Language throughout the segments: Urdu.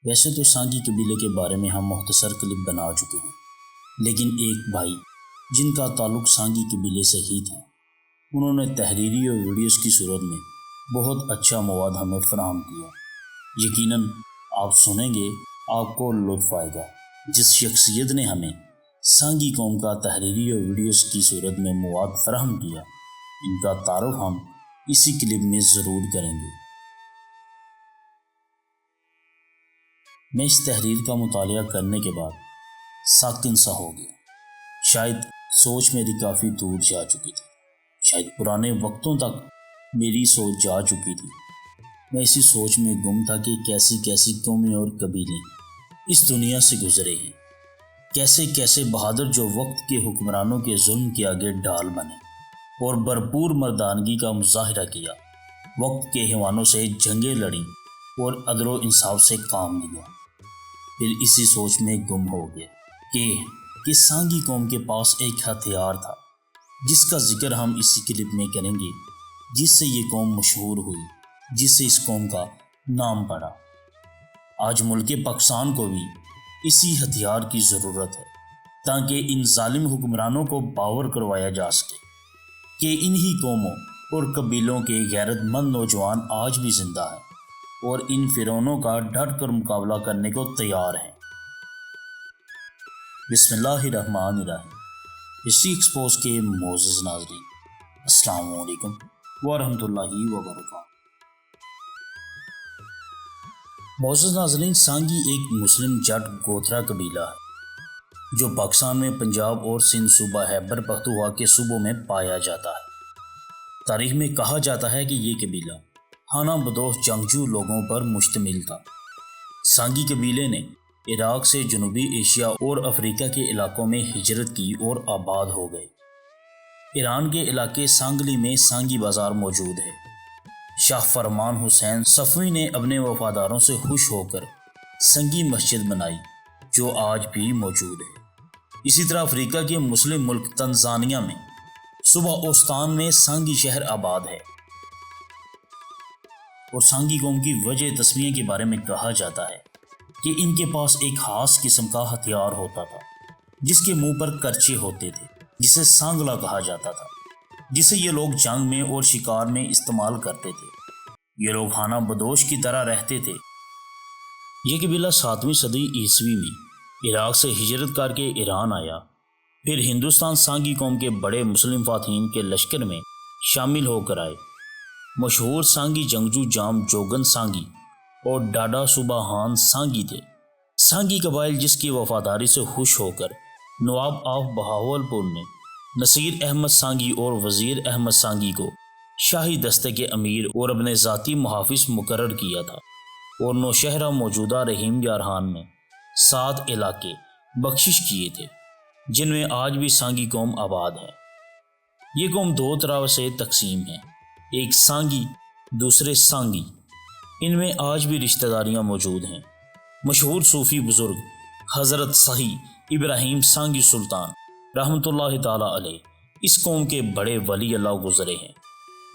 ویسے تو سانگی قبیلے کے بارے میں ہم مختصر کلپ بنا چکے ہیں، لیکن ایک بھائی جن کا تعلق سانگی قبیلے سے ہی تھا، انہوں نے تحریری اور ویڈیوز کی صورت میں بہت اچھا مواد ہمیں فراہم کیا۔ یقیناً آپ سنیں گے، آپ کو لطف آئے گا۔ جس شخصیت نے ہمیں سانگی قوم کا تحریری اور ویڈیوز کی صورت میں مواد فراہم کیا، ان کا تعارف ہم اسی کلپ میں ضرور کریں گے۔ میں اس تحریر کا مطالعہ کرنے کے بعد ساکن سا ہو گیا۔ شاید سوچ میری کافی دور جا چکی تھی، شاید پرانے وقتوں تک میری سوچ جا چکی تھی۔ میں اسی سوچ میں گم تھا کہ کیسی کیسی قومیں اور قبیلے اس دنیا سے گزرے ہیں، کیسے کیسے بہادر جو وقت کے حکمرانوں کے ظلم کے آگے ڈھال بنے اور بھرپور مردانگی کا مظاہرہ کیا، وقت کے حیوانوں سے جنگیں لڑیں اور عدل و انصاف سے کام لیا۔ پھر اسی سوچ میں گم ہو گیا کہ سانگی قوم کے پاس ایک ہتھیار تھا جس کا ذکر ہم اسی کلپ میں کریں گے، جس سے یہ قوم مشہور ہوئی، جس سے اس قوم کا نام پڑا۔ آج ملک پاکستان کو بھی اسی ہتھیار کی ضرورت ہے تاکہ ان ظالم حکمرانوں کو باور کروایا جا سکے کہ انہی قوموں اور قبیلوں کے غیرت مند نوجوان آج بھی زندہ ہیں اور ان فرعونوں کا ڈٹ کر مقابلہ کرنے کو تیار ہیں۔ بسم اللہ الرحمن الرحیم۔ ہسٹری ایکسپوز کے معزز ناظرین، السلام علیکم ورحمۃ اللہ وبرکاتہ۔ معزز ناظرین، سانگی ایک مسلم جٹ گوتھرا قبیلہ ہے جو پاکستان میں پنجاب اور سندھ صوبہ خیبر پختونخوا کے صوبوں میں پایا جاتا ہے۔ تاریخ میں کہا جاتا ہے کہ یہ قبیلہ خانہ بدوش جنگجو لوگوں پر مشتمل تھا۔ سانگی قبیلے نے عراق سے جنوبی ایشیا اور افریقہ کے علاقوں میں ہجرت کی اور آباد ہو گئے۔ ایران کے علاقے سانگلی میں سانگی بازار موجود ہے۔ شاہ فرمان حسین صفوی نے اپنے وفاداروں سے خوش ہو کر سنگی مسجد بنائی جو آج بھی موجود ہے۔ اسی طرح افریقہ کے مسلم ملک تنزانیہ میں صوبہ اوستان میں سانگی شہر آباد ہے۔ اور سانگی قوم کی وجہ تسمیہ کے بارے میں کہا جاتا ہے کہ ان کے پاس ایک خاص قسم کا ہتھیار ہوتا تھا جس کے منہ پر کرچے ہوتے تھے، جسے سانگلا کہا جاتا تھا، جسے یہ لوگ جنگ میں اور شکار میں استعمال کرتے تھے۔ یہ لوگ خانہ بدوش کی طرح رہتے تھے۔ یہ قبیلہ 7ویں صدی عیسوی میں عراق سے ہجرت کر کے ایران آیا، پھر ہندوستان سانگی قوم کے بڑے مسلم فاتحین کے لشکر میں شامل ہو کر آئے۔ مشہور سانگی جنگجو جام جوگن سانگی اور ڈاڈا صوبہ خان سانگی تھے۔ سانگی قبائل جس کی وفاداری سے خوش ہو کر نواب آف بہاولپور نے نصیر احمد سانگی اور وزیر احمد سانگی کو شاہی دستے کے امیر اور اپنے ذاتی محافظ مقرر کیا تھا، اور نوشہرہ موجودہ رحیم یار خان میں 7 علاقے بخشش کیے تھے جن میں آج بھی سانگی قوم آباد ہے۔ یہ قوم 2 طرح سے تقسیم ہے، ایک سانگی، دوسرے سانگی۔ ان میں آج بھی رشتہ داریاں موجود ہیں۔ مشہور صوفی بزرگ حضرت صحیح ابراہیم سانگی سلطان رحمۃ اللہ تعالی علیہ اس قوم کے بڑے ولی اللہ گزرے ہیں،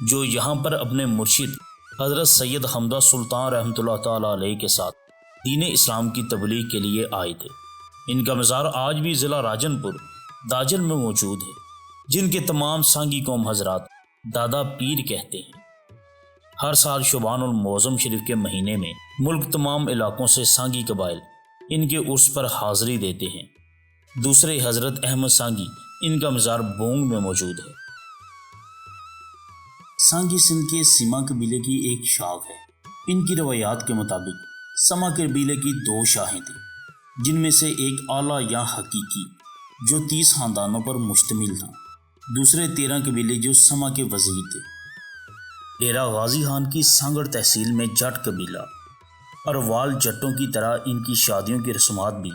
جو یہاں پر اپنے مرشد حضرت سید حمدہ سلطان رحمۃ اللہ تعالی علیہ کے ساتھ دین اسلام کی تبلیغ کے لیے آئے تھے۔ ان کا مزار آج بھی ضلع راجن پور داجل میں موجود ہے، جن کے تمام سانگی قوم حضرات دادا پیر کہتے ہیں۔ ہر سال شعبان المعظم شریف کے مہینے میں ملک تمام علاقوں سے سانگی قبائل ان کے عرس پر حاضری دیتے ہیں۔ دوسرے حضرت احمد سانگی، ان کا مزار بونگ میں موجود ہے۔ سانگی سندھ کے سیما قبیلے کی ایک شاخ ہے۔ ان کی روایات کے مطابق سما قبیلے کی 2 شاخیں تھیں، جن میں سے ایک اعلیٰ یا حقیقی جو 30 خاندانوں پر مشتمل تھا، دوسرے 13 قبیلے جو سما کے وزیر تھے۔ ڈیرہ غازی خان کی سانگڑ تحصیل میں جٹ قبیلہ اور وال جٹوں کی طرح ان کی شادیوں کی رسومات بھی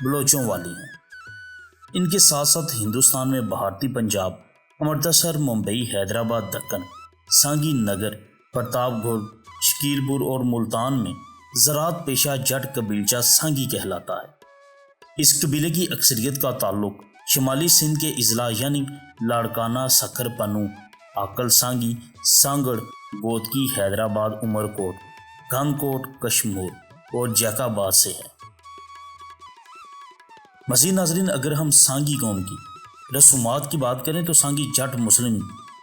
بلوچوں والی ہیں۔ ان کے ساتھ ساتھ ہندوستان میں بھارتی پنجاب، امرتسر، ممبئی، حیدرآباد، دکن، سانگی نگر، پرتاپ گڑھ، شکیل پور اور ملتان میں زراعت پیشہ جٹ قبیلچہ سانگی کہلاتا ہے۔ اس قبیلے کی اکثریت کا تعلق شمالی سندھ کے اضلاع یعنی لاڑکانہ، سکھر پنو، آکل سانگی، سانگڑ، گودکی، حیدرآباد، عمر کوٹ، گھن کوٹ، کشمور اور جیکاباد سے ہے۔ مزید ناظرین، اگر ہم سانگی قوم کی رسومات کی بات کریں تو سانگی جٹ مسلم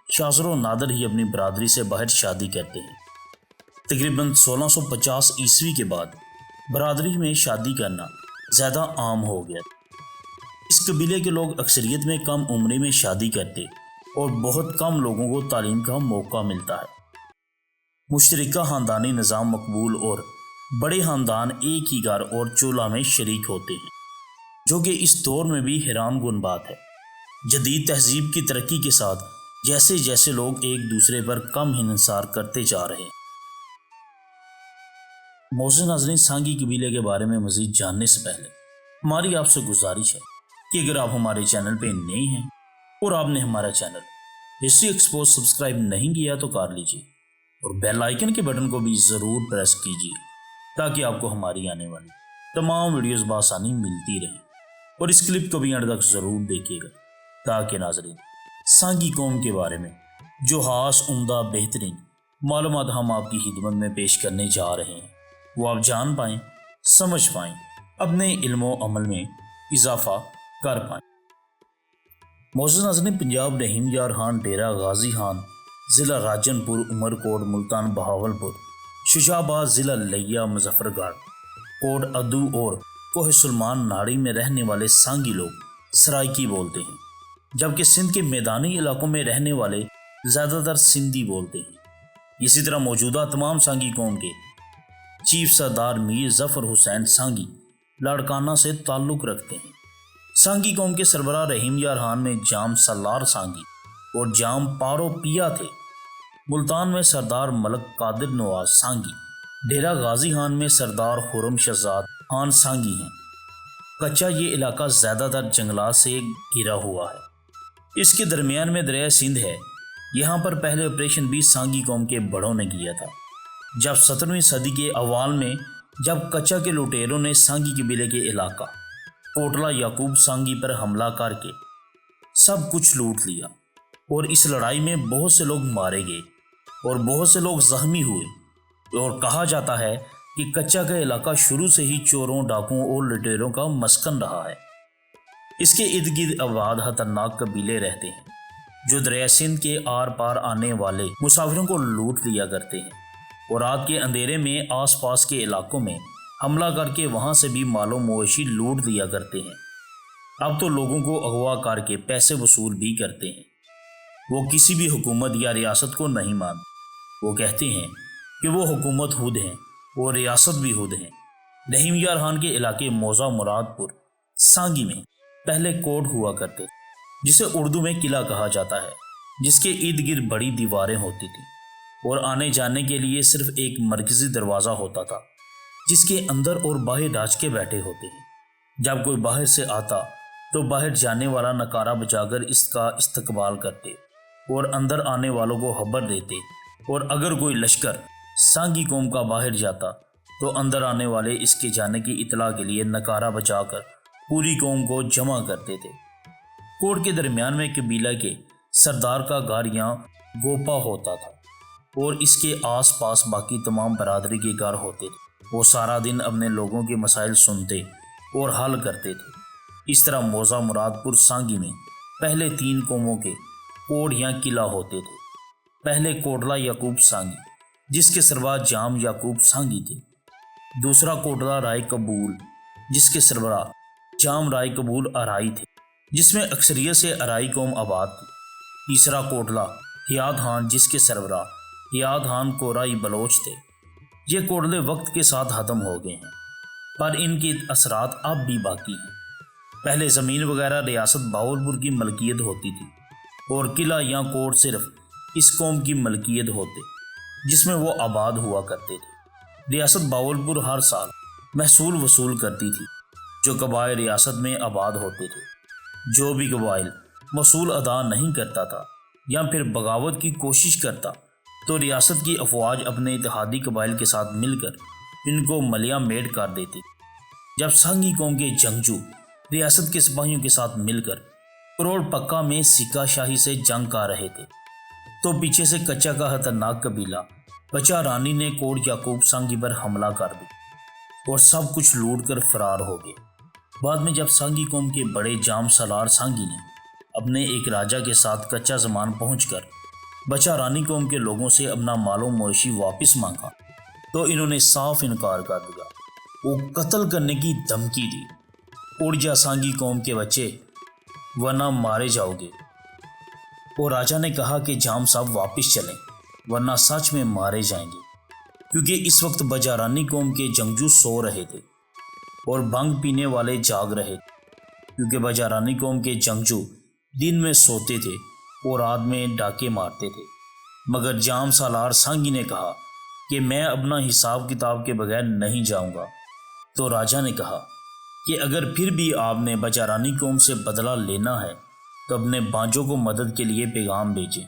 شاذر و نادر ہی اپنی برادری سے باہر شادی کرتے ہیں۔ تقریباً 1650 عیسوی کے بعد برادری میں شادی کرنا زیادہ عام ہو گیا۔ اس قبیلے کے لوگ اکثریت میں کم عمری میں شادی کرتے اور بہت کم لوگوں کو تعلیم کا موقع ملتا ہے۔ مشترکہ خاندانی نظام مقبول اور بڑے خاندان ایک ہی گھر اور چولہا میں شریک ہوتے ہیں، جو کہ اس دور میں بھی حیران کن بات ہے۔ جدید تہذیب کی ترقی کے ساتھ جیسے جیسے لوگ ایک دوسرے پر کم انحصار کرتے جا رہے ہیں۔ معزز ناظرین، سانگی قبیلے کے بارے میں مزید جاننے سے پہلے ہماری آپ سے گزارش ہے کہ اگر آپ ہمارے چینل پہ نئے ہیں اور آپ نے ہمارا چینل ہسٹری ایکسپوز سبسکرائب نہیں کیا تو کر لیجیے اور بیل آئیکن کے بٹن کو بھی ضرور پریس کیجیے تاکہ آپ کو ہماری آنے والی تمام ویڈیوز بآسانی ملتی رہیں، اور اس کلپ کو بھی اینڈ تک ضرور دیکھیے گا تاکہ ناظرین سانگی قوم کے بارے میں جو خاص عمدہ بہترین معلومات ہم آپ کی خدمت میں پیش کرنے جا رہے ہیں وہ آپ جان پائیں، سمجھ پائیں، اپنے علم و عمل میں اضافہ کر پائیں۔ معزز ناظرین، پنجاب رحیم یار خان ڈیرہ غازی خان ضلع راجن پور عمر کوٹ ملتان بہاولپور شجاع آباد ضلع لیا مظفر گڑھ کوٹ ادو اور کوہ سلمان ناڑی میں رہنے والے سانگی لوگ سرائکی بولتے ہیں، جبکہ سندھ کے میدانی علاقوں میں رہنے والے زیادہ تر سندھی بولتے ہیں۔ اسی طرح موجودہ تمام سانگی قوم کے چیف سردار میر ظفر حسین سانگی لاڑکانہ سے تعلق رکھتے ہیں۔ سانگی قوم کے سربراہ رحیم یار خان میں جام سالار سانگی اور جام پارو پیا تھے۔ ملتان میں سردار ملک قادر نواز سانگی، ڈیرہ غازی خان میں سردار خرم شہزاد خان سانگی ہیں۔ کچا یہ علاقہ زیادہ تر جنگلات سے گھرا ہوا ہے۔ اس کے درمیان میں دریائے سندھ ہے۔ یہاں پر پہلے آپریشن بھی سانگی قوم کے بڑوں نے کیا تھا، جب 17ویں صدی کے اوائل میں جب کچا کے لٹیروں نے سانگی قبیلے کے علاقہ کوٹلا یعقوب سانگی پر حملہ کر کے سب کچھ لوٹ لیا، اور اس لڑائی میں بہت سے لوگ مارے گئے اور بہت سے لوگ زخمی ہوئے، اور کہا جاتا ہے کہ کچا کا علاقہ شروع سے ہی چوروں، ڈاکوؤں اور لٹیروں کا مسکن رہا ہے۔ اس کے ارد گرد آباد خطرناک قبیلے رہتے ہیں جو دریائے سندھ کے آر پار آنے والے مسافروں کو لوٹ لیا کرتے ہیں، اور رات کے اندھیرے میں آس پاس کے علاقوں میں حملہ کر کے وہاں سے بھی مال و مویشی لوٹ لیا کرتے ہیں۔ اب تو لوگوں کو اغوا کر کے پیسے وصول بھی کرتے ہیں۔ وہ کسی بھی حکومت یا ریاست کو نہیں مانتے۔ وہ کہتے ہیں کہ وہ حکومت خود ہیں اور ریاست بھی خود ہیں۔ رحیم یار خان کے علاقے موزہ مراد پور سانگی میں پہلے کوٹ ہوا کرتے تھے، جسے اردو میں قلعہ کہا جاتا ہے، جس کے ارد گرد بڑی دیواریں ہوتی تھیں اور آنے جانے کے لیے صرف ایک مرکزی دروازہ ہوتا تھا جس کے اندر اور باہر ڈھانچے بیٹھے ہوتے ہیں۔ جب کوئی باہر سے آتا تو باہر جانے والا نکارہ بجا کر اس کا استقبال کرتے اور اندر آنے والوں کو خبر دیتے، اور اگر کوئی لشکر سانگی قوم کا باہر جاتا تو اندر آنے والے اس کے جانے کی اطلاع کے لیے نکارہ بجا کر پوری قوم کو جمع کرتے تھے۔ کوٹ کے درمیان میں قبیلہ کے سردار کا گھر یا گوپا ہوتا تھا، اور اس کے آس پاس باقی تمام برادری کے گھر ہوتے تھے۔ وہ سارا دن اپنے لوگوں کے مسائل سنتے اور حل کرتے تھے۔ اس طرح موزہ مراد پور سانگی میں پہلے 3 قوموں کے کوٹ یا قلعہ ہوتے تھے۔ پہلے کوٹلا یعقوب سانگی، جس کے سربراہ جام یعقوب سانگی تھے۔ دوسرا کوٹلا رائے قبول، جس کے سربراہ جام رائے قبول ارائی تھے، جس میں اکثریت سے ارائی قوم آباد تھی۔ تیسرا کوٹلا حیات خان، جس کے سربراہ حیات خان کورائی بلوچ تھے۔ یہ کوٹلے وقت کے ساتھ ختم ہو گئے ہیں، پر ان کے اثرات اب بھی باقی ہیں۔ پہلے زمین وغیرہ ریاست بہاولپور کی ملکیت ہوتی تھی، اور قلعہ یا کوٹ صرف اس قوم کی ملکیت ہوتے جس میں وہ آباد ہوا کرتے تھے۔ ریاست بہاولپور ہر سال محصول وصول کرتی تھی جو قبائل ریاست میں آباد ہوتے تھے۔ جو بھی قبائل محصول ادا نہیں کرتا تھا یا پھر بغاوت کی کوشش کرتا تو ریاست کی افواج اپنے اتحادی قبائل کے ساتھ مل کر ان کو ملیہ میٹ کر دیتی۔ جب سانگی قوم کے جنگجو ریاست کے سپاہیوں کے ساتھ مل کر کروڑ پکا میں سکہ شاہی سے جنگ کر رہے تھے تو پیچھے سے کچا کا خطرناک قبیلہ کچا رانی نے کوٹ یعقوب سانگی پر حملہ کر دی۔ اور سب کچھ لوٹ کر فرار ہو گئے۔ بعد میں جب سانگی قوم کے بڑے جام سالار سانگی نے اپنے ایک راجا کے ساتھ کچا زمان پہنچ کر بچا رانی قوم کے لوگوں سے اپنا مال و مویشی واپس مانگا تو انہوں نے صاف انکار کر دیا۔ وہ قتل کرنے کی دھمکی دی۔ اڑ جا سانگی قوم کے بچے ورنہ مارے جاؤ گے۔ اور راجا نے کہا کہ جام صاحب واپس چلیں ورنہ سچ میں مارے جائیں گے، کیونکہ اس وقت بجارانی قوم کے جنگجو سو رہے تھے اور بھنگ پینے والے جاگ رہے تھے، کیونکہ بجارانی قوم کے جنگجو دن میں سوتے تھے اور رات میں ڈاکے مارتے تھے۔ مگر جام سالار سانگی نے کہا کہ میں اپنا حساب کتاب کے بغیر نہیں جاؤں گا۔ تو راجا نے کہا کہ اگر پھر بھی آپ نے بجارانی قوم سے بدلہ لینا ہے تو اپنے بانجوں کو مدد کے لیے پیغام بھیجیں۔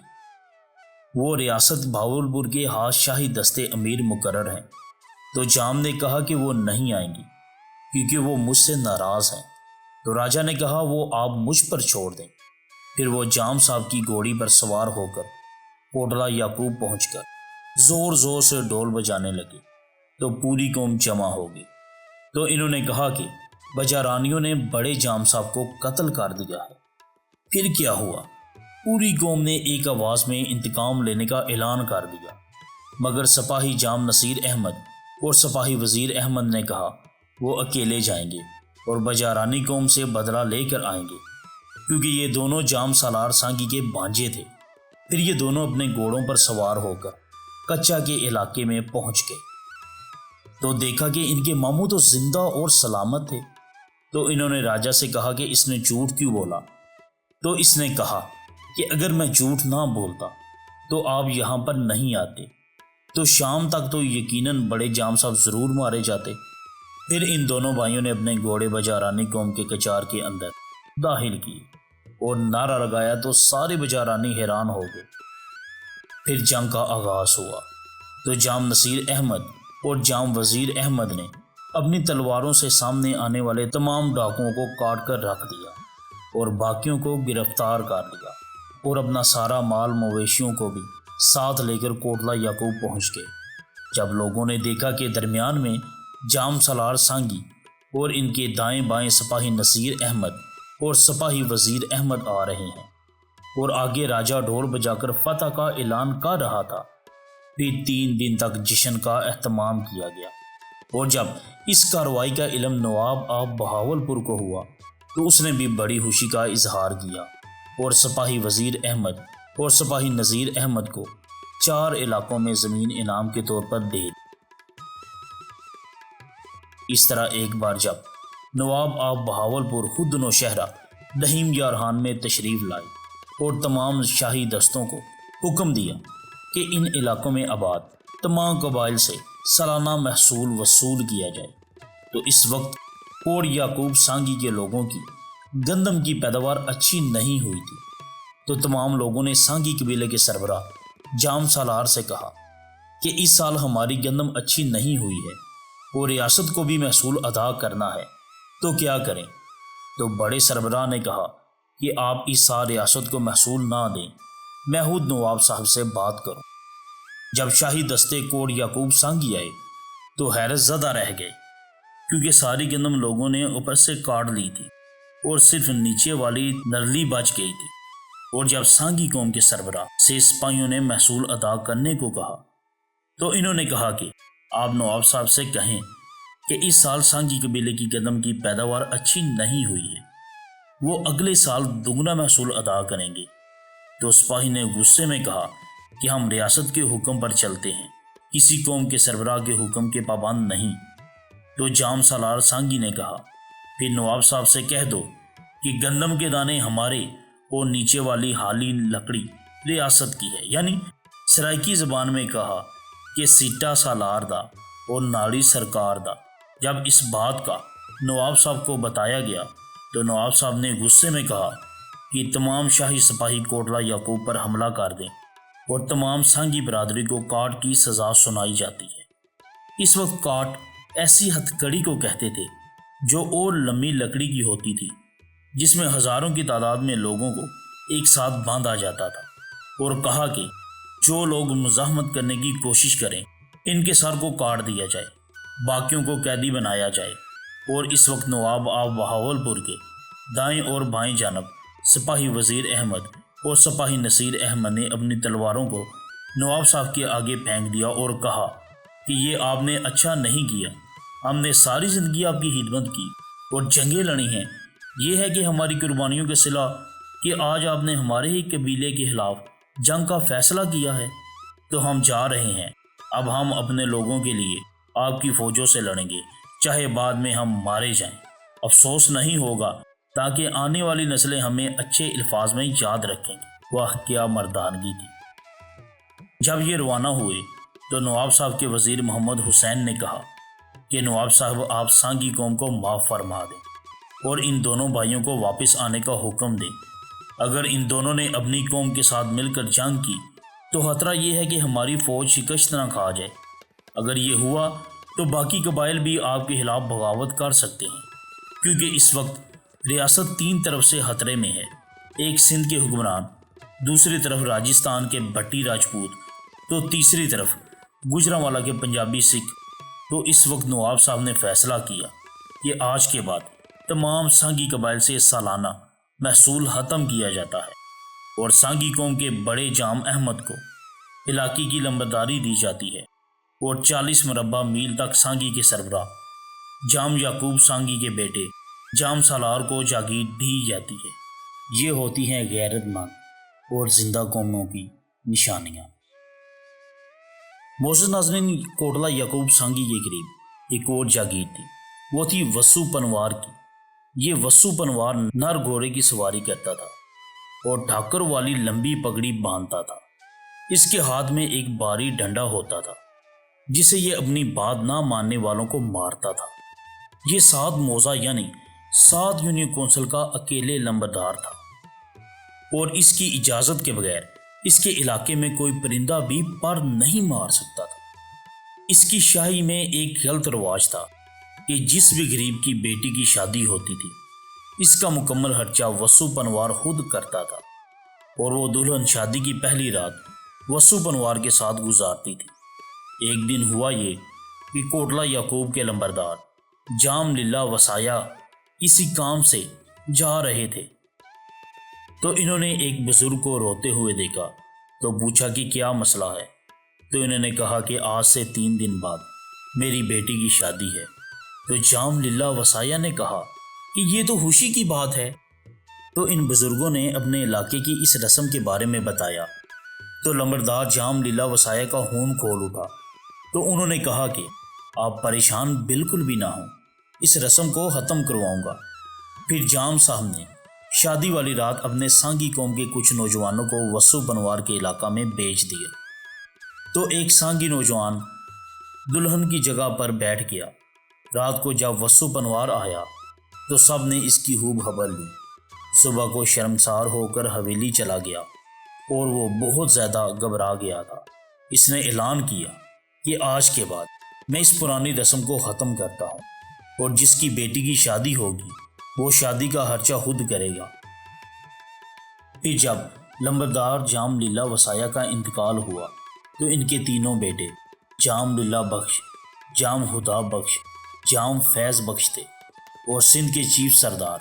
وہ ریاست بھاولپور کے ہاتھ شاہی دستے امیر مقرر ہیں۔ تو جام نے کہا کہ وہ نہیں آئیں گی کیونکہ وہ مجھ سے ناراض ہیں۔ تو راجا نے کہا وہ آپ مجھ پر چھوڑ دیں۔ پھر وہ جام صاحب کی گھوڑی پر سوار ہو کر کوٹلہ یعقوب پہنچ کر زور زور سے ڈول بجانے لگے تو پوری قوم جمع ہو گئی۔ تو انہوں نے کہا کہ بجارانیوں نے بڑے جام صاحب کو قتل کر دیا ہے۔ پھر کیا ہوا؟ پوری قوم نے ایک آواز میں انتقام لینے کا اعلان کر دیا، مگر سپاہی جام نصیر احمد اور سپاہی وزیر احمد نے کہا وہ اکیلے جائیں گے اور بجارانی قوم سے بدلہ لے کر آئیں گے، کیونکہ یہ دونوں جام سالار سانگی کے بھانجے تھے۔ پھر یہ دونوں اپنے گھوڑوں پر سوار ہو کر کچا کے علاقے میں پہنچ گئے تو دیکھا کہ ان کے ماموں تو زندہ اور سلامت تھے۔ تو انہوں نے راجا سے کہا کہ اس نے جھوٹ کیوں بولا؟ تو اس نے کہا کہ اگر میں جھوٹ نہ بولتا تو آپ یہاں پر نہیں آتے، تو شام تک تو یقیناً بڑے جام صاحب ضرور مارے جاتے۔ پھر ان دونوں بھائیوں نے اپنے گھوڑے بجارانی قوم کے کچار کے اندر داخل کیے اور نعرہ لگایا تو سارے بجارانی حیران ہو گئے۔ پھر جنگ کا آغاز ہوا تو جام نصیر احمد اور جام وزیر احمد نے اپنی تلواروں سے سامنے آنے والے تمام ڈاکوؤں کو کاٹ کر رکھ دیا اور باقیوں کو گرفتار کر لیا اور اپنا سارا مال مویشیوں کو بھی ساتھ لے کر کوٹلہ یعقوب پہنچ گئے۔ جب لوگوں نے دیکھا کہ درمیان میں جام سالار سانگی اور ان کے دائیں بائیں سپاہی نصیر احمد اور سپاہی وزیر احمد آ رہے ہیں اور آگے راجہ ڈھول بجا کر فتح کا اعلان کر رہا تھا، پھر 3 دن تک جشن کا اہتمام کیا گیا۔ اور جب اس کارروائی کا علم نواب آف بہاولپور کو ہوا تو اس نے بھی بڑی خوشی کا اظہار کیا اور سپاہی وزیر احمد اور سپاہی نذیر احمد کو 4 علاقوں میں زمین انعام کے طور پر دے دی۔ اس طرح ایک بار جب نواب آف بہاولپور خود نوشہرہ رحیم یارحان میں تشریف لائے اور تمام شاہی دستوں کو حکم دیا کہ ان علاقوں میں آباد تمام قبائل سے سالانہ محصول وصول کیا جائے، تو اس وقت کوٹ یعقوب سانگی کے لوگوں کی گندم کی پیداوار اچھی نہیں ہوئی تھی۔ تو تمام لوگوں نے سانگی قبیلے کے سربراہ جام سالار سے کہا کہ اس سال ہماری گندم اچھی نہیں ہوئی ہے اور ریاست کو بھی محصول ادا کرنا ہے، تو کیا کریں؟ تو بڑے سربراہ نے کہا کہ آپ اس سال ریاست کو محصول نہ دیں، میں خود نواب صاحب سے بات کروں۔ جب شاہی دستے کوٹ یعقوب سانگی آئے تو حیرت زدہ رہ گئے، کیونکہ ساری گندم لوگوں نے اوپر سے کاٹ لی تھی اور صرف نیچے والی نرلی بچ گئی تھی۔ اور جب سانگی قوم کے سربراہ سے سپاہیوں نے محصول ادا کرنے کو کہا تو انہوں نے کہا کہ آپ نواب صاحب سے کہیں کہ اس سال سانگی قبیلے کی گندم کی پیداوار اچھی نہیں ہوئی ہے، وہ اگلے سال دگنا محصول ادا کریں گے۔ تو سپاہی نے غصے میں کہا کہ ہم ریاست کے حکم پر چلتے ہیں، کسی قوم کے سربراہ کے حکم کے پابند نہیں۔ تو جام سالار سانگی نے کہا پھر نواب صاحب سے کہہ دو کہ گندم کے دانے ہمارے اور نیچے والی حالی لکڑی ریاست کی ہے، یعنی سرائکی زبان میں کہا کہ سیٹا سالار دا اور ناڑی سرکار دا۔ جب اس بات کا نواب صاحب کو بتایا گیا تو نواب صاحب نے غصے میں کہا کہ تمام شاہی سپاہی کوٹلہ یعقوب پر حملہ کر دیں اور تمام سانگی برادری کو کاٹ کی سزا سنائی جاتی ہے۔ اس وقت کاٹ ایسی ہتھکڑی کو کہتے تھے جو اور لمبی لکڑی کی ہوتی تھی، جس میں ہزاروں کی تعداد میں لوگوں کو ایک ساتھ باندھا جاتا تھا، اور کہا کہ جو لوگ مزاحمت کرنے کی کوشش کریں ان کے سر کو کاٹ دیا جائے۔ باقیوں کو قیدی بنایا جائے، اور اس وقت نواب آف بہاولپور کے دائیں اور بائیں جانب سپاہی وزیر احمد اور سپاہی نصیر احمد نے اپنی تلواروں کو نواب صاحب کے آگے پھینک دیا اور کہا کہ یہ آپ نے اچھا نہیں کیا، ہم نے ساری زندگی آپ کی خدمت کی اور جنگیں لڑی ہیں، یہ ہے کہ ہماری قربانیوں کے صلہ کہ آج آپ نے ہمارے ہی قبیلے کے خلاف جنگ کا فیصلہ کیا ہے، تو ہم جا رہے ہیں، اب ہم اپنے لوگوں کے لیے آپ کی فوجوں سے لڑیں گے، چاہے بعد میں ہم مارے جائیں، افسوس نہیں ہوگا، تاکہ آنے والی نسلیں ہمیں اچھے الفاظ میں یاد رکھیں گی۔ واہ کیا مردانگی تھی۔ جب یہ روانہ ہوئے تو نواب صاحب کے وزیر محمد حسین نے کہا کہ نواب صاحب آپ سانگی قوم کو معاف فرما دیں اور ان دونوں بھائیوں کو واپس آنے کا حکم دیں۔ اگر ان دونوں نے اپنی قوم کے ساتھ مل کر جنگ کی تو خطرہ یہ ہے کہ ہماری فوج شکست نہ کھا جائے، اگر یہ ہوا تو باقی قبائل بھی آپ کے خلاف بغاوت کر سکتے ہیں، کیونکہ اس وقت ریاست 3 طرف سے خطرے میں ہے، ایک سندھ کے حکمران، دوسری طرف راجستھان کے بھٹی راجپوت، تو تیسری طرف گجرانوالہ کے پنجابی سکھ۔ تو اس وقت نواب صاحب نے فیصلہ کیا کہ آج کے بعد تمام سانگی قبائل سے سالانہ محصول ختم کیا جاتا ہے اور سانگی قوم کے بڑے جام احمد کو علاقے کی لمبرداری دی جاتی ہے اور 40 مربع میل تک سانگی کے سربراہ جام یعقوب سانگی کے بیٹے جام سالار کو جاگیر دی جاتی ہے۔ یہ ہوتی ہیں غیرت مند اور زندہ قوموں کی نشانیاں۔ معزز ناظرین، کوٹلہ یعقوب سانگی کے قریب ایک اور جاگیر تھی، وہ تھی وسو پنوار کی۔ یہ وسو پنوار نر گھوڑے کی سواری کرتا تھا اور ڈھاکر والی لمبی پگڑی باندھتا تھا، اس کے ہاتھ میں ایک بھاری ڈنڈا ہوتا تھا جسے یہ اپنی بات نہ ماننے والوں کو مارتا تھا۔ یہ 7 موضع یعنی 7 یونین کونسل کا اکیلے لمبردار تھا اور اس کی اجازت کے بغیر اس کے علاقے میں کوئی پرندہ بھی پر نہیں مار سکتا تھا۔ اس کی شاہی میں ایک غلط رواج تھا کہ جس بھی غریب کی بیٹی کی شادی ہوتی تھی اس کا مکمل خرچہ وسو پنوار خود کرتا تھا اور وہ دلہن شادی کی پہلی رات وسو پنوار کے ساتھ گزارتی تھی۔ ایک دن ہوا یہ کہ کوٹلہ یعقوب کے لمبردار جام للہ وسایا کسی کام سے جا رہے تھے تو انہوں نے ایک بزرگ کو روتے ہوئے دیکھا تو پوچھا کہ کیا مسئلہ ہے، تو انہوں نے کہا کہ آج سے 3 دن بعد میری بیٹی کی شادی ہے۔ تو جام للہ وسایا نے کہا کہ یہ تو خوشی کی بات ہے۔ تو ان بزرگوں نے اپنے علاقے کی اس رسم کے بارے میں بتایا تو لمبردار جام للہ وسایا کا خون کھول اٹھا۔ تو انہوں نے کہا کہ آپ پریشان بالکل بھی نہ ہوں، اس رسم کو ختم کرواؤں گا۔ پھر جام صاحب نے شادی والی رات اپنے سانگی قوم کے کچھ نوجوانوں کو وسو پنوار کے علاقہ میں بھیج دیا۔ تو ایک سانگی نوجوان دلہن کی جگہ پر بیٹھ گیا۔ رات کو جب وسو پنوار آیا تو سب نے اس کی خوب خبر لی۔ صبح کو شرمسار ہو کر حویلی چلا گیا اور وہ بہت زیادہ گھبرا گیا تھا۔ اس نے اعلان کیا کہ آج کے بعد میں اس پرانی رسم کو ختم کرتا ہوں اور جس کی بیٹی کی شادی ہوگی وہ شادی کا خرچہ خود کرے گا۔ پھر جب لمبردار جام للہ وسایا کا انتقال ہوا تو ان کے تینوں بیٹے جام للہ بخش، جام خدا بخش، جام فیض بخش تھے اور سندھ کے چیف سردار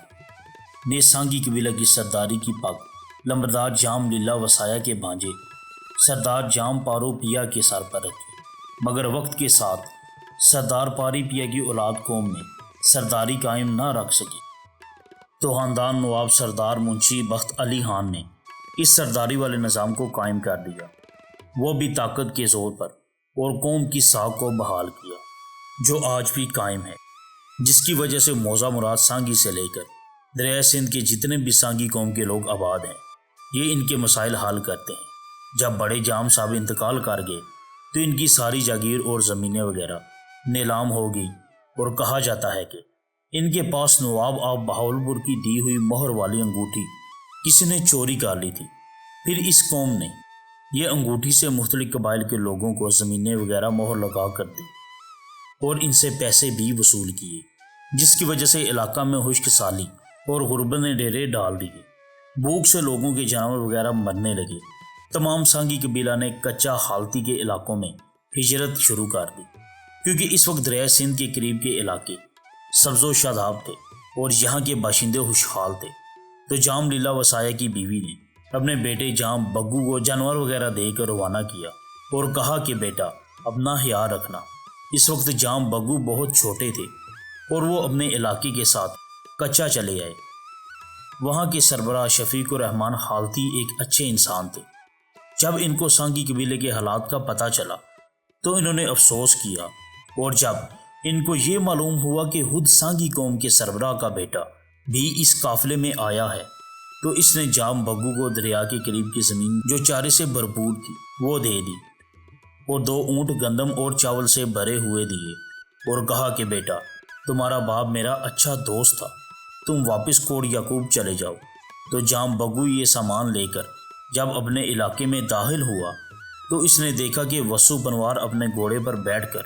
نے سانگی قبیلہ کی سرداری کی پگ لمبردار جام للہ وسایا کے بھانجے سردار جام پارو پیا کے سر پر رکھی، مگر وقت کے ساتھ سردار پاری پیا کی اولاد قوم میں سرداری قائم نہ رکھ سکی تو خاندان نواب سردار منشی بخت علی خان نے اس سرداری والے نظام کو قائم کر دیا، وہ بھی طاقت کے زور پر، اور قوم کی ساکھ کو بحال کیا جو آج بھی قائم ہے، جس کی وجہ سے موضع مراد سانگی سے لے کر دریائے سندھ کے جتنے بھی سانگی قوم کے لوگ آباد ہیں یہ ان کے مسائل حل کرتے ہیں۔ جب بڑے جام صاحب انتقال کر گئے تو ان کی ساری جاگیر اور زمینیں وغیرہ نیلام ہو گئی اور کہا جاتا ہے کہ ان کے پاس نواب آف بہاولپور کی دی ہوئی مہر والی انگوٹھی کسی نے چوری کر لی تھی۔ پھر اس قوم نے یہ انگوٹھی سے مختلف قبائل کے لوگوں کو زمینیں وغیرہ مہر لگا کر دی اور ان سے پیسے بھی وصول کیے، جس کی وجہ سے علاقہ میں خشک سالی اور غربت نے ڈیرے ڈال دیے، بھوک سے لوگوں کے جانور وغیرہ مرنے لگے۔ تمام سانگی قبیلہ نے کچا حالتی کے علاقوں میں ہجرت شروع کر دی کیونکہ اس وقت دریائے سندھ کے قریب کے علاقے سبز و شاداب تھے اور یہاں کے باشندے خوشحال تھے، تو جام لیلا وسایا کی بیوی نے اپنے بیٹے جام بگو کو جانور وغیرہ دے کر روانہ کیا اور کہا کہ بیٹا اپنا خیال رکھنا۔ اس وقت جام بگو بہت چھوٹے تھے اور وہ اپنے علاقے کے ساتھ کچا چلے آئے۔ وہاں کے سربراہ شفیق الرحمن حالتی ایک اچھے انسان تھے۔ جب ان کو سانگی قبیلے کے حالات کا پتہ چلا تو انہوں نے افسوس کیا، اور جب ان کو یہ معلوم ہوا کہ خود سانگی قوم کے سربراہ کا بیٹا بھی اس قافلے میں آیا ہے، تو اس نے جام بگو کو دریا کے قریب کی زمین جو چارے سے بھرپور تھی وہ دے دی اور 2 اونٹ گندم اور چاول سے بھرے ہوئے دیے اور کہا کہ بیٹا تمہارا باپ میرا اچھا دوست تھا، تم واپس کوٹ یعقوب چلے جاؤ۔ تو جام بگو یہ سامان لے کر جب اپنے علاقے میں داخل ہوا تو اس نے دیکھا کہ وسو بنوار اپنے گھوڑے پر بیٹھ کر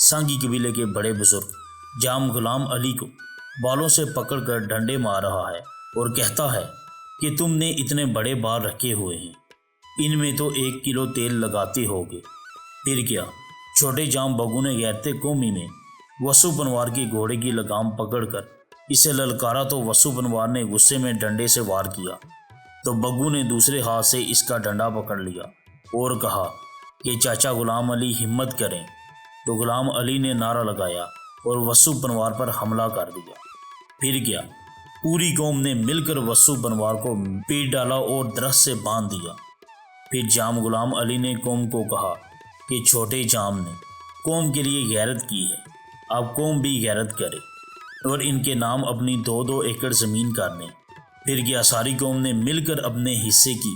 سانگی قبیلے کے بڑے بزرگ جام غلام علی کو بالوں سے پکڑ کر ڈنڈے مار رہا ہے اور کہتا ہے کہ تم نے اتنے بڑے بال رکھے ہوئے ہیں، ان میں تو 1 کلو تیل لگاتے ہوگے۔ پھر کیا، چھوٹے جام بگو نے غیرت قومی میں وسو بنوار کے گھوڑے کی لگام پکڑ کر اسے للکارا تو وسو بنوار نے غصے میں ڈنڈے سے وار کیا، تو بگو نے دوسرے ہاتھ سے اس کا ڈنڈا پکڑ لیا اور کہا کہ چاچا غلام علی ہمت کریں۔ تو غلام علی نے نعرہ لگایا اور وسو بنوار پر حملہ کر دیا۔ پھر کیا، پوری قوم نے مل کر وسو بنوار کو پیٹ ڈالا اور درخت سے باندھ دیا۔ پھر جام غلام علی نے قوم کو کہا کہ چھوٹے جام نے قوم کے لیے غیرت کی ہے، اب قوم بھی غیرت کرے اور ان کے نام اپنی 2 ایکڑ زمین کر دیں۔ پھر کیا، ساری قوم نے مل کر اپنے حصے کی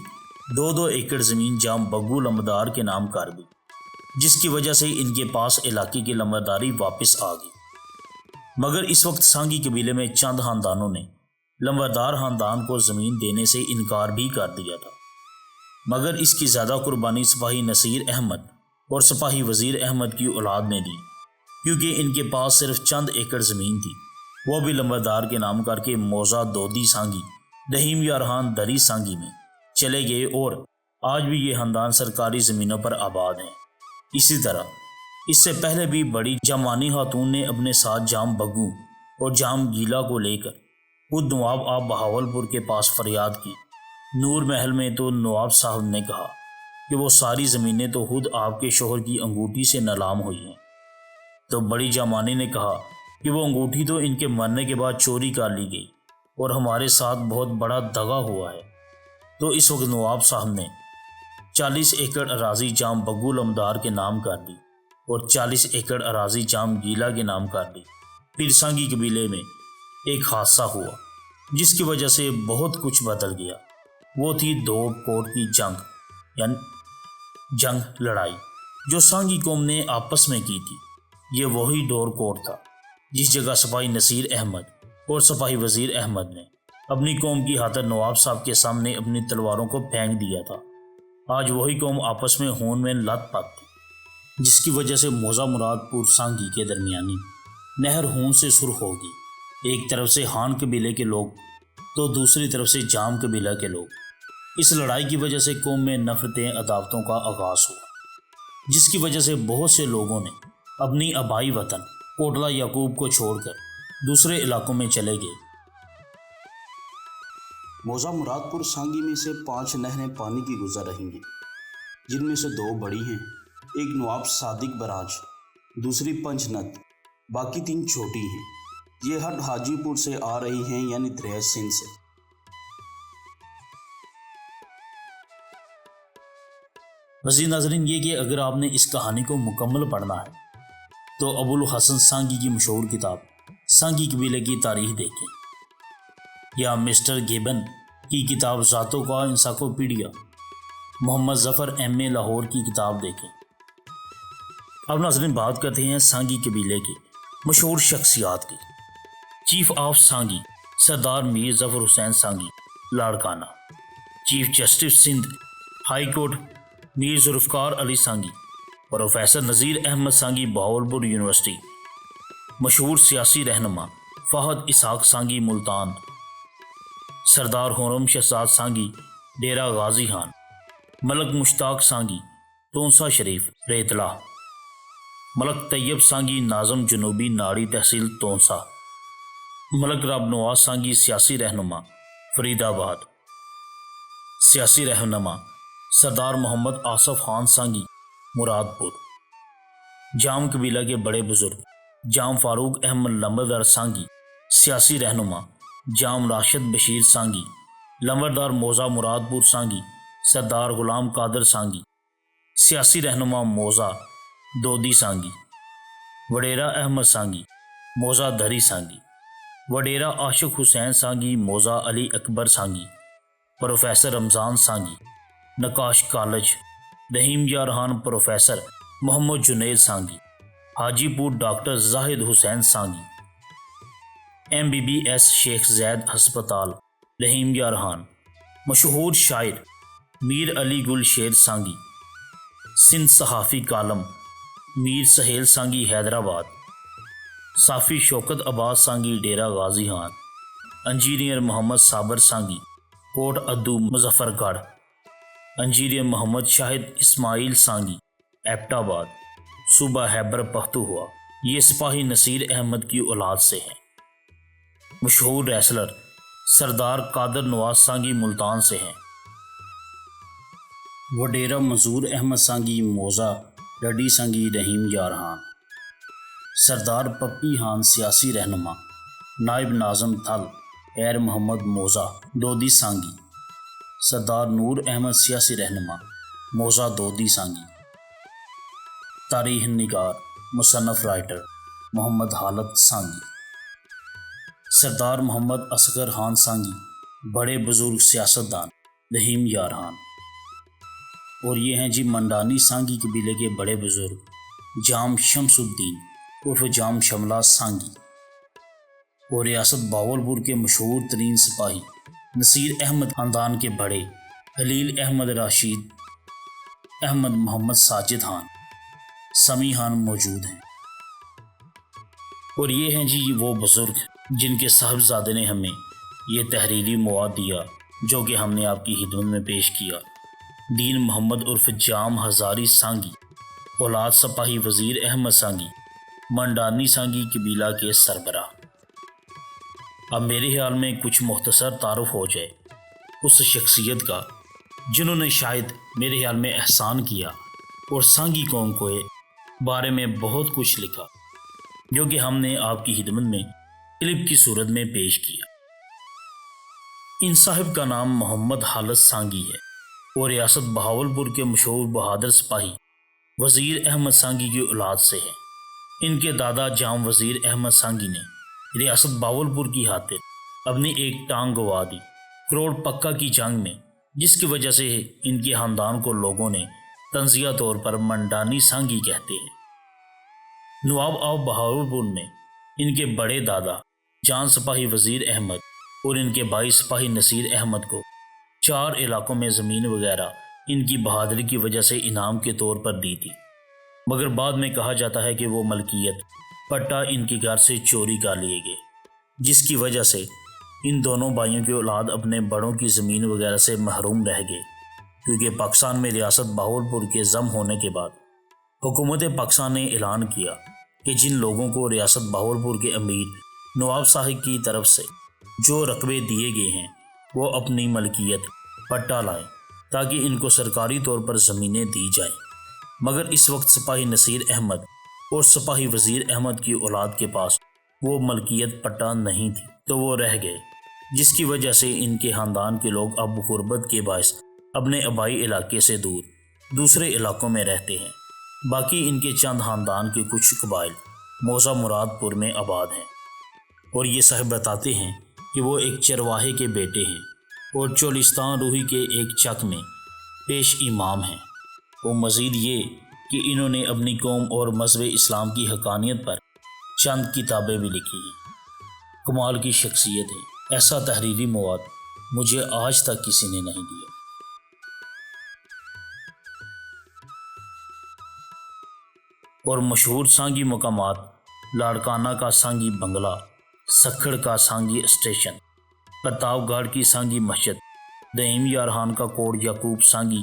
2 ایکڑ زمین جام بگو لمبردار کے نام کر دی، جس کی وجہ سے ان کے پاس علاقے کی لمبرداری واپس آ گئی۔ مگر اس وقت سانگی قبیلے میں چند خاندانوں نے لمبردار خاندان کو زمین دینے سے انکار بھی کر دیا تھا، مگر اس کی زیادہ قربانی سپاہی نصیر احمد اور سپاہی وزیر احمد کی اولاد نے دی، کیونکہ ان کے پاس صرف چند ایکڑ زمین تھی، وہ بھی لمبردار کے نام کر کے موزہ دودی سانگی رحیم یار خان دری سانگی میں چلے گئے، اور آج بھی یہ خاندان سرکاری زمینوں پر آباد ہیں۔ اسی طرح اس سے پہلے بھی بڑی جامانی خاتون نے اپنے ساتھ جام بگو اور جام گیلا کو لے کر خود نواب آپ بہاولپور کے پاس فریاد کی۔ نور محل میں تو نواب صاحب نے کہا کہ وہ ساری زمینیں تو خود آپ کے شوہر کی انگوٹھی سے نیلام ہوئی ہیں، تو بڑی جامانی نے کہا کہ وہ انگوٹھی تو ان کے مرنے کے بعد چوری کر لی گئی اور ہمارے ساتھ بہت بڑا دغا ہوا ہے۔ تو اس وقت نواب صاحب نے 40 ایکڑ اراضی جام بگو لمبردار کے نام کر دی اور 40 ایکڑ اراضی جام گیلا کے نام کر دی۔ پھر سانگی قبیلے میں ایک حادثہ ہوا جس کی وجہ سے بہت کچھ بدل گیا، وہ تھی دوڑ کوٹ کی جنگ، یعنی لڑائی جو سانگی قوم نے آپس میں کی تھی۔ یہ وہی ڈور کوٹ تھا جس جگہ سپاہی نصیر احمد اور سپاہی وزیر احمد نے اپنی قوم کی خاطر نواب صاحب کے سامنے اپنی تلواروں کو پھینک دیا تھا۔ آج وہی قوم آپس میں خون میں لت پت تھی، جس کی وجہ سے موزہ مراد پور سانگی کے درمیانی نہر خون سے سرخ ہوگی، ایک طرف سے خان قبیلے کے لوگ تو دوسری طرف سے جام قبیلہ کے لوگ۔ اس لڑائی کی وجہ سے قوم میں نفرتیں عداوتوں کا آغاز ہوا، جس کی وجہ سے بہت سے لوگوں نے اپنی آبائی وطن کوٹلہ یعقوب کو چھوڑ کر دوسرے علاقوں میں چلے گئے۔ موزہ مراد پور سانگی میں سے 5 نہریں پانی کی گزر رہیں گی، جن میں سے 2 بڑی ہیں، ایک نواب صادق براج، دوسری پنچ نت، باقی 3 چھوٹی ہیں۔ یہ ہٹ حاجی پور سے آ رہی ہیں، یعنی دریائے سندھ سے۔ مزید ناظرین یہ کہ اگر آپ نے اس کہانی کو مکمل پڑھنا ہے تو ابو الحسن سانگی کی مشہور کتاب سانگی قبیلے کی تاریخ دیکھیں، یا مسٹر گیبن کی کتاب ذاتوں کا انسائکلوپیڈیا، محمد ظفر ایم اے لاہور کی کتاب دیکھیں۔ اب ناظرین بات کرتے ہیں سانگی قبیلے کے مشہور شخصیات کی۔ Chief of Sangi Sardar Mir Zafar Hussain Sangi Larkana, chief justice Sindh high court Mir Zulfiqar Ali Sangi, professor Nazir Ahmed Sangi Bahawalpur university, مشہور سیاسی رہنما فہد اسحاق سانگی ملتان، سردار خرم شہزاد سانگی ڈیرہ غازی خان، ملک مشتاق سانگی تونسا شریف ریتلا، ملک طیب سانگی ناظم جنوبی ناڑی تحصیل تونسا، ملک راب نواز سانگی سیاسی رہنما فرید آباد، سیاسی رہنما سردار محمد آصف خان سانگی مراد پور، جام قبیلہ کے بڑے بزرگ جام فاروق احمد لمبردار سانگی، سیاسی رہنما جام راشد بشیر سانگی، لمبردار موزہ مراد پور سانگی سردار غلام قادر سانگی، سیاسی رہنما موزہ دودی سانگی، وڈیرا احمد سانگی موزہ دھری سانگی، وڈیرا عاشق حسین سانگی موزہ علی اکبر سانگی، پروفیسر رمضان سانگی نقاش کالج، رحیم یارحان پروفیسر محمد جنید سانگی، حاجی پور ڈاکٹر زاہد حسین سانگی، MBBS شیخ زید ہسپتال رحیم یارحان، مشہور شاعر میر علی گل شیر سانگی، سندھ صحافی کالم میر سہیل سانگی حیدرآباد، صافی شوکت عباس سانگی ڈیرہ غازی خان، انجینئر محمد صابر سانگی کوٹ ادو مظفر گڑھ، انجینئر محمد شاہد اسماعیل سانگی ایبٹ آباد، صوبہ خیبر پختونخوا۔ یہ سپاہی نصیر احمد کی اولاد سے ہیں۔ مشہور ریسلر سردار قادر نواز سانگی ملتان سے ہیں۔ وڈیرا منظور احمد سانگی موزہ ڈڈی سانگی رحیم یارحان، سردار پپی خان سیاسی رہنما نائب ناظم تھل خیر محمد موزہ دودی سانگی، سردار نور احمد سیاسی رہنما موزہ دودی سانگی، تاریخ نگار مصنف رائٹر محمد حالت سانگی، سردار محمد اصغر خان سانگی بڑے بزرگ سیاستدان رحیم یارحان۔ اور یہ ہیں جی منڈانی سانگی قبیلے کے بڑے بزرگ جام شمس الدین عرف جام شملہ سانگی، اور ریاست باولپور کے مشہور ترین سپاہی نصیر احمد خاندان کے بڑے خلیل احمد راشد احمد محمد ساجد خان سمی خان موجود ہیں۔ اور یہ ہیں جی وہ بزرگ جن کے صاحبزادے نے ہمیں یہ تحریری مواد دیا جو کہ ہم نے آپ کی خدمت میں پیش کیا۔ دین محمد عرف جام ہزاری سانگی، اولاد سپاہی وزیر احمد سانگی منڈانی سانگی قبیلہ کے سربراہ۔ اب میرے خیال میں کچھ مختصر تعارف ہو جائے اس شخصیت کا جنہوں نے شاید میرے خیال میں احسان کیا اور سانگی قوم کو بارے میں بہت کچھ لکھا، جو کہ ہم نے آپ کی خدمت میں کلپ کی صورت میں پیش کیا۔ ان صاحب کا نام محمد حالت سانگی ہے اور ریاست بہاولپور کے مشہور بہادر سپاہی وزیر احمد سانگی کی اولاد سے ہے۔ ان کے دادا جام وزیر احمد سانگی نے ریاست بہاولپور کی خاطر اپنی ایک ٹانگ گوا دی کروڑ پکا کی جنگ میں، جس کی وجہ سے ان کے خاندان کو لوگوں نے طنزیہ طور پر منڈانی سانگی کہتے ہیں۔ نواب آف بہاولپور میں ان کے بڑے دادا جان سپاہی وزیر احمد اور ان کے بھائی سپاہی نصیر احمد کو 4 علاقوں میں زمین وغیرہ ان کی بہادری کی وجہ سے انعام کے طور پر دی تھی، مگر بعد میں کہا جاتا ہے کہ وہ ملکیت پٹا ان کے گھر سے چوری کر لیے گئے، جس کی وجہ سے ان دونوں بھائیوں کی اولاد اپنے بڑوں کی زمین وغیرہ سے محروم رہ گئے، کیونکہ پاکستان میں ریاست بہاولپور کے ضم ہونے کے بعد حکومت پاکستان نے اعلان کیا کہ جن لوگوں کو ریاست بہاولپور کے امیر نواب صاحب کی طرف سے جو رقبے دیے گئے ہیں وہ اپنی ملکیت پٹا لائیں تاکہ ان کو سرکاری طور پر زمینیں دی جائیں، مگر اس وقت سپاہی نصیر احمد اور سپاہی وزیر احمد کی اولاد کے پاس وہ ملکیت پٹا نہیں تھی، تو وہ رہ گئے، جس کی وجہ سے ان کے خاندان کے لوگ اب غربت کے باعث اپنے آبائی علاقے سے دور دوسرے علاقوں میں رہتے ہیں۔ باقی ان کے چند خاندان کے کچھ قبائل موزہ مراد پور میں آباد ہیں، اور یہ صاحب بتاتے ہیں کہ وہ ایک چرواہے کے بیٹے ہیں اور چولستان روحی کے ایک چک میں پیش امام ہیں۔ وہ مزید یہ کہ انہوں نے اپنی قوم اور مذہب اسلام کی حقانیت پر چند کتابیں بھی لکھی ہیں۔ کمال کی شخصیت ہے، ایسا تحریری مواد مجھے آج تک کسی نے نہیں دیا۔ اور مشہور سانگی مقامات لاڑکانہ کا سانگی بنگلہ، سکھڑ کا سانگی اسٹیشن، پرتاپ گڑھ کی سانگی مسجد، رحیم یارحان کا کوٹ یعقوب سانگی،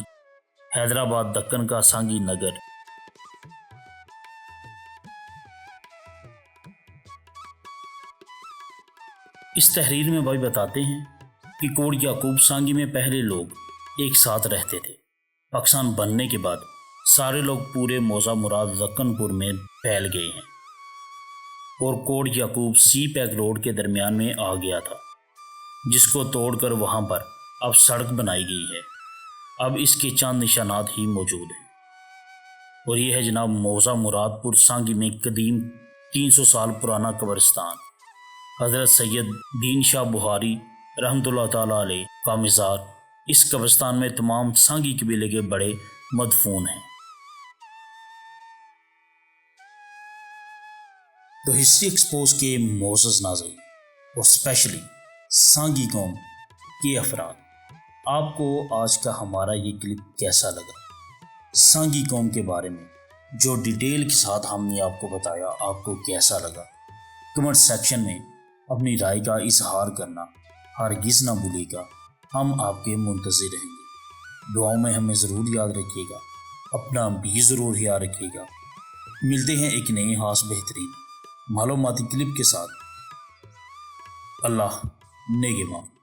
حیدرآباد دکن کا سانگی نگر، اس تحریر میں بھائی بتاتے ہیں کہ کوڑ یعقوب سانگی میں پہلے لوگ ایک ساتھ رہتے تھے۔ پاکستان بننے کے بعد سارے لوگ پورے موزہ مراد دکن پور میں پھیل گئے ہیں اور کوڑ یعقوب سی پیک روڈ کے درمیان میں آ گیا تھا، جس کو توڑ کر وہاں پر اب سڑک بنائی گئی ہے۔ اب اس کے چند نشانات ہی موجود ہیں، اور یہ ہے جناب موزہ مراد پور سانگی میں قدیم 300 سال پرانا قبرستان حضرت سید دین شاہ بخاری رحمۃ اللہ تعالیٰ علیہ کا مزار۔ اس قبرستان میں تمام سانگی قبیلے کے بڑے مدفون ہیں۔ تو ہسٹری ایکسپوز کے معزز ناظرین اور اسپیشلی سانگی قوم کے افراد، آپ کو آج کا ہمارا یہ کلپ کیسا لگا؟ سانگی قوم کے بارے میں جو ڈیٹیل کے ساتھ ہم نے آپ کو بتایا، آپ کو کیسا لگا؟ کمنٹ سیکشن میں اپنی رائے کا اظہار کرنا ہرگز نہ بھولے گا، ہم آپ کے منتظر رہیں گے۔ دعاؤں میں ہمیں ضرور یاد رکھیے گا، اپنا بھی ضرور خیال رکھیے گا۔ ملتے ہیں ایک نئے خاص بہترین معلوماتی کلپ کے ساتھ۔ اللہ نگہبان۔